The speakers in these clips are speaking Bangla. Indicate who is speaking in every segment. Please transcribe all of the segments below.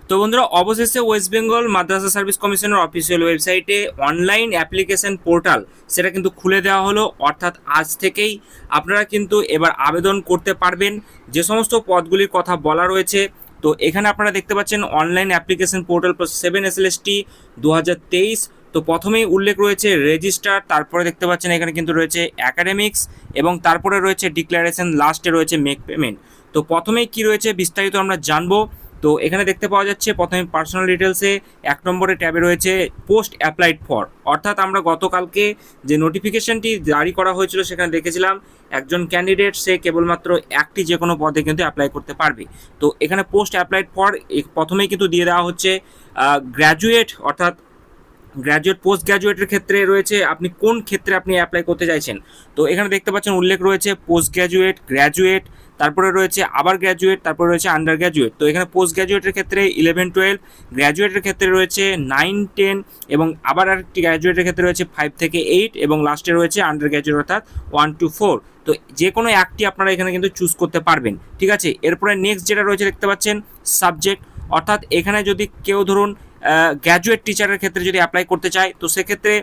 Speaker 1: তো বন্ধুরা, অবশেষে ওয়েস্ট বেঙ্গল মাদ্রাসা সার্ভিস কমিশনের অফিসিয়াল ওয়েবসাইটে অনলাইন অ্যাপ্লিকেশন পোর্টাল সেটা কিন্তু খুলে দেওয়া হলো। অর্থাৎ আজ থেকেই আপনারা কিন্তু এবার আবেদন করতে পারবেন যে সমস্ত পদগুলির কথা বলা রয়েছে। তো এখানে আপনারা দেখতে পাচ্ছেন অনলাইন অ্যাপ্লিকেশন পোর্টাল 7 SLST 2023। তো প্রথমেই উল্লেখ রয়েছে রেজিস্টার, তারপরে দেখতে পাচ্ছেন এখানে কিন্তু রয়েছে একাডেমিক্স এবং তারপরে রয়েছে ডিক্লারেশন, লাস্টে রয়েছে মেক পেমেন্ট। তো প্রথমেই কি রয়েছে বিস্তারিত আমরা জানবো। তো এখানে দেখতে পাওয়া যাচ্ছে প্রথমে পার্সোনাল ডিটেলসে 1 নম্বরে ট্যাবে রয়েছে পোস্ট অ্যাপ্লাইড ফর। অর্থাৎ আমরা গতকালকে যে নোটিফিকেশনটি জারি করা হয়েছিল সেখানে দেখেছিলাম একজন ক্যান্ডিডেট সে কেবলমাত্র একটি যে কোনো পদে কিন্তু অ্যাপ্লাই করতে পারবে। তো এখানে পোস্ট অ্যাপ্লাইড ফর প্রথমেই কিন্তু দিয়ে দেওয়া হচ্ছে গ্র্যাজুয়েট, অর্থাৎ গ্র্যাজুয়েট, পোস্ট গ্র্যাজুয়েটের ক্ষেত্রে রয়েছে আপনি কোন ক্ষেত্রে আপনি অ্যাপ্লাই করতে চাইছেন। তো এখানে দেখতে পাচ্ছেন উল্লেখ রয়েছে পোস্ট গ্র্যাজুয়েট, গ্র্যাজুয়েট, তারপরে রয়েছে আবার গ্র্যাজুয়েট, তারপরে রয়েছে আন্ডার গ্র্যাজুয়েট। তো এখানে পোস্ট গ্র্যাজুয়েটের ক্ষেত্রে 11, 12, গ্র্যাজুয়েটের ক্ষেত্রে রয়েছে 9, 10 এবং আবার আরেকটি গ্র্যাজুয়েটের ক্ষেত্রে রয়েছে 5 থেকে 8 এবং লাস্টে রয়েছে আন্ডার গ্র্যাজুয়েট অর্থাৎ 1 to 4। তো যে কোনো একটি আপনারা এখানে কিন্তু চুজ করতে পারবেন, ঠিক আছে। এরপরে নেক্সট যেটা রয়েছে দেখতে পাচ্ছেন সাবজেক্ট, অর্থাৎ এখানে যদি কেউ ধরুন গ্র্যাজুয়েট টিচারের ক্ষেত্রে যদি অ্যাপ্লাই করতে চায় তো সেক্ষেত্রে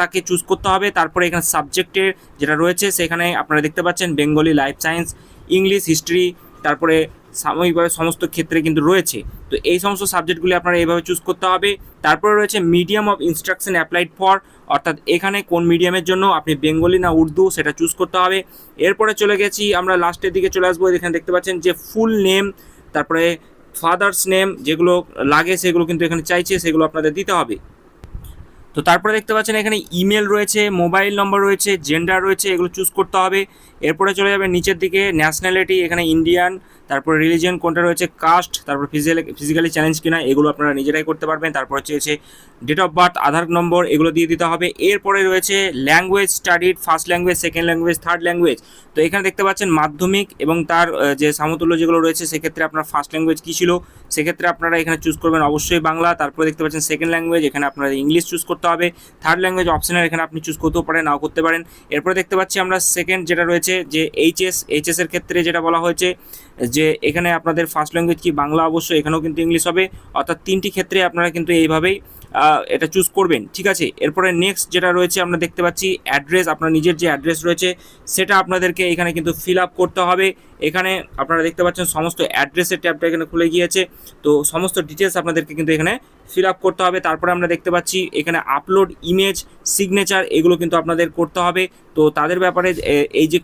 Speaker 1: তাকে চুজ করতে হবে। তারপরে এখানে সাবজেক্টের যেটা রয়েছে সেখানে আপনারা দেখতে পাচ্ছেন Bengali, life science, English, history, তারপরে সাময়িকভাবে সমস্ত ক্ষেত্রে কিন্তু রয়েছে। তো এই সমস্ত সাবজেক্টগুলি আপনারা এইভাবে চুজ করতে হবে। তারপরে রয়েছে medium of instruction applied for, অর্থাৎ এখানে কোন মিডিয়ামের জন্য আপনি বেঙ্গলি না উর্দু সেটা চুজ করতে হবে। এরপরে চলে গেছি আমরা লাস্টের দিকে চলে আসবো। এখানে দেখতে পাচ্ছেন যে ফুল নেম, তারপরে ফাদার্স নেম যেগুলো লাগে সেগুলো কিন্তু এখানে চাইছে, সেগুলো আপনাদের দিতে হবে। তো তারপরে দেখতে পাচ্ছেন এখানে ইমেল রয়েছে, মোবাইল নম্বর রয়েছে, জেন্ডার রয়েছে, এগুলো চুজ করতে হবে। এরপরে চলে যাবে নিচের দিকে ন্যাশনালিটি, এখানে ইন্ডিয়ান, তারপরে রিলিজিয়ন কোনটা রয়েছে, কাস্ট, তারপর ফিজিক্যালি চ্যালেঞ্জ কিনা এগুলো আপনারা নিজেরাই করতে পারবেন। তারপর হচ্ছে ডেট অফ বার্থ, আধার নম্বর, এগুলো দিয়ে দিতে হবে। এরপরে রয়েছে language studied, first language, second language, third language. তো এখানে দেখতে পাচ্ছেন মাধ্যমিক এবং তার যে সমতুল্য যেগুলো রয়েছে সেক্ষেত্রে আপনার ফার্স্ট ল্যাঙ্গুয়েজ কী ছিল, সেক্ষেত্রে আপনারা এখানে চুজ করবেন অবশ্যই বাংলা। তারপরে দেখতে পাচ্ছেন সেকেন্ড ল্যাঙ্গুয়েজ, এখানে আপনারা ইংলিশ চুজ করতে হবে। থার্ড ল্যাঙ্গুয়েজ অপশনাল, এখানে আপনি চুজ করতেও পারেন, নাও করতে পারেন। এরপরে দেখতে পাচ্ছি আমরা সেকেন্ড যেটা রয়েছে যে এইচএস এর ক্ষেত্রে যেটা বলা হয়েছে যে এখানে আপনাদের ফার্স্ট ল্যাঙ্গুয়েজ কি বাংলা, অবশ্যই এখানেও কিন্তু ইংলিশ হবে। অর্থাৎ 3টি ক্ষেত্রে আপনারা কিন্তু এইভাবেই এটা চুজ করবেন, ঠিক আছে। এরপরে নেক্সট যেটা রয়েছে আমরা দেখতে পাচ্ছি অ্যাড্রেস, আপনার নিজের যে অ্যাড্রেস রয়েছে সেটা আপনাদেরকে এখানে কিন্তু ফিল আপ করতে হবে। এখানে আপনারা দেখতে পাচ্ছেন সমস্ত অ্যাড্রেসের ট্যাবটা এখানে খুলে গিয়েছে। তো সমস্ত ডিটেলস আপনাদেরকে কিন্তু এখানে ফিল আপ করতে হবে। তারপরে আমরা দেখতে পাচ্ছি এখানে আপলোড ইমেজ, সিগনেচার, এগুলো কিন্তু আপনাদের করতে হবে। তো তাদের ব্যাপারে এই যে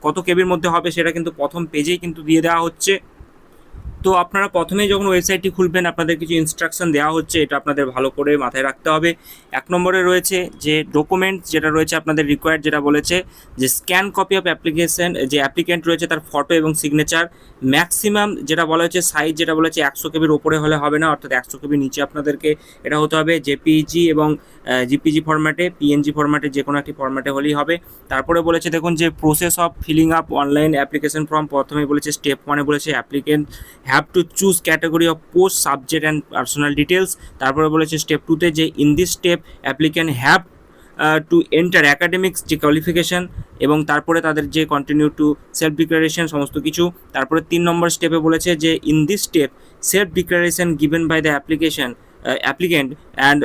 Speaker 1: কত কেবির মধ্যে হবে সেটা কিন্তু প্রথম পেজেই কিন্তু দিয়ে দেওয়া হচ্ছে। তো আপনারা প্রথমেই যখন ওয়েবসাইটটি খুলবেন আপনাদের কিছু ইনস্ট্রাকশন দেওয়া হচ্ছে, এটা আপনাদের ভালো করে মাথায় রাখতে হবে। 1 নম্বরে রয়েছে যে ডকুমেন্টস যেটা রয়েছে আপনাদের রিকোয়ার্ড, যেটা বলেছে যে স্ক্যান কপি অফ অ্যাপ্লিকেশন, যে অ্যাপ্লিকেন্ট রয়েছে তার ফটো এবং সিগনেচার। ম্যাক্সিমাম যেটা বলা হয়েছে সাইজ যেটা বলেছে 100 কেবির ওপরে হলে হবে না, অর্থাৎ 100 কেবির নিচে আপনাদেরকে এটা হতে হবে। জেপিজি এবং জিপিজি ফরম্যাটে, পিএনজি ফরম্যাটে, যে কোনো একটি ফরম্যাটে হলেই হবে। তারপরে বলেছে দেখুন যে process of filling up online application form, প্রথমে বলেছে স্টেপ 1-এ বলেছে applicant have to choose category of post, subject and personal details. তারপরে বলেছে স্টেপ 2-তে যে in this step applicant have to enter academics যে কোয়ালিফিকেশান এবং তারপরে তাদের যে কন্টিনিউ টু সেলফ ডিক্লারেশন সমস্ত কিছু। তারপরে 3 নম্বর স্টেপে বলেছে যে in this step self declaration given by the applicant and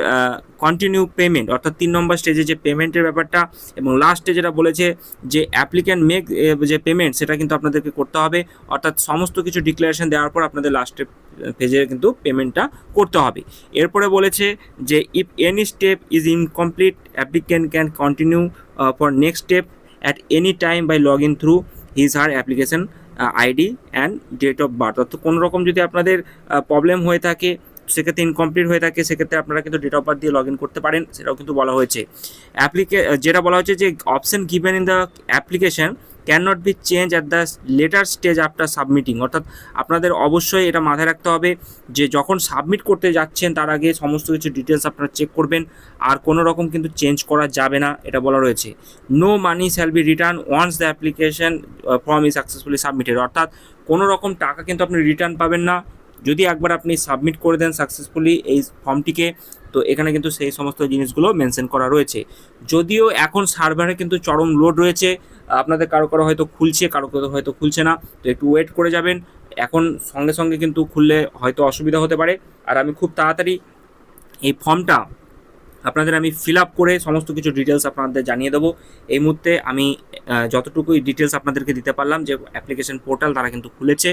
Speaker 1: continue payment, অর্থাৎ 3 নম্বর স্টেজে যে পেমেন্টের ব্যাপারটা। এবং লাস্টে যেটা বলেছে যে অ্যাপ্লিক্যান্ট মেক যে পেমেন্ট সেটা কিন্তু আপনাদেরকে করতে হবে, অর্থাৎ সমস্ত কিছু ডিক্লারেশন দেওয়ার পর আপনাদের লাস্টের পেজে কিন্তু পেমেন্টটা করতে হবে। এরপরে বলেছে যে if any step is incomplete applicant can continue for next step at any time by log in through his her application ID and date of birth. অর্থাৎ কোনো রকম যদি আপনাদের প্রবলেম হয়ে থাকে, সেক্ষেত্রে ইনকমপ্লিট হয়ে থাকে, সেক্ষেত্রে আপনারা কিন্তু ডেট অফ বার্থ দিয়ে লগ ইন করতে পারেন, সেটাও কিন্তু বলা হয়েছে। যেটা বলা হয়েছে যে option given in the application can not be change at the letter stage after submitting. অর্থাৎ আপনাদের অবশ্যই এটা মাথায় রাখতে হবে যে যখন সাবমিট করতে যাচ্ছেন তার আগে সমস্ত কিছু ডিটেলস আপনারা চেক করবেন, আর কোনো রকম কিন্তু চেঞ্জ করা যাবে না, এটা বলা রয়েছে। No money shall be return once the application form is successfully submitted, অর্থাৎ কোনো রকম টাকা কিন্তু আপনি রিটার্ন পাবেন না যদি একবার আপনি সাবমিট করে দেন সাকসেসফুলি এই ফর্মটিকে। তো এখানে কিন্তু সেই সমস্ত জিনিসগুলো মেনশন করা রয়েছে। যদিও এখন সার্ভারে কিন্তু চরম লোড রয়েছে, আপনাদের কারো হয়তো খুলছে, কারো হয়তো খুলছে না, তো একটু ওয়েট করে যাবেন। এখন সঙ্গে সঙ্গে কিন্তু খুললে হয়তো অসুবিধা হতে পারে। আর আমি খুব তাড়াতাড়ি এই ফর্মটা আপনাদের আমি ফিল আপ করে সমস্ত কিছু ডিটেলস আপনাদের জানিয়ে দেবো। এই মুহূর্তে আমি যতটুকুই ডিটেলস আপনাদেরকে দিতে পারলাম যে অ্যাপ্লিকেশন পোর্টাল তারা কিন্তু খুলেছে।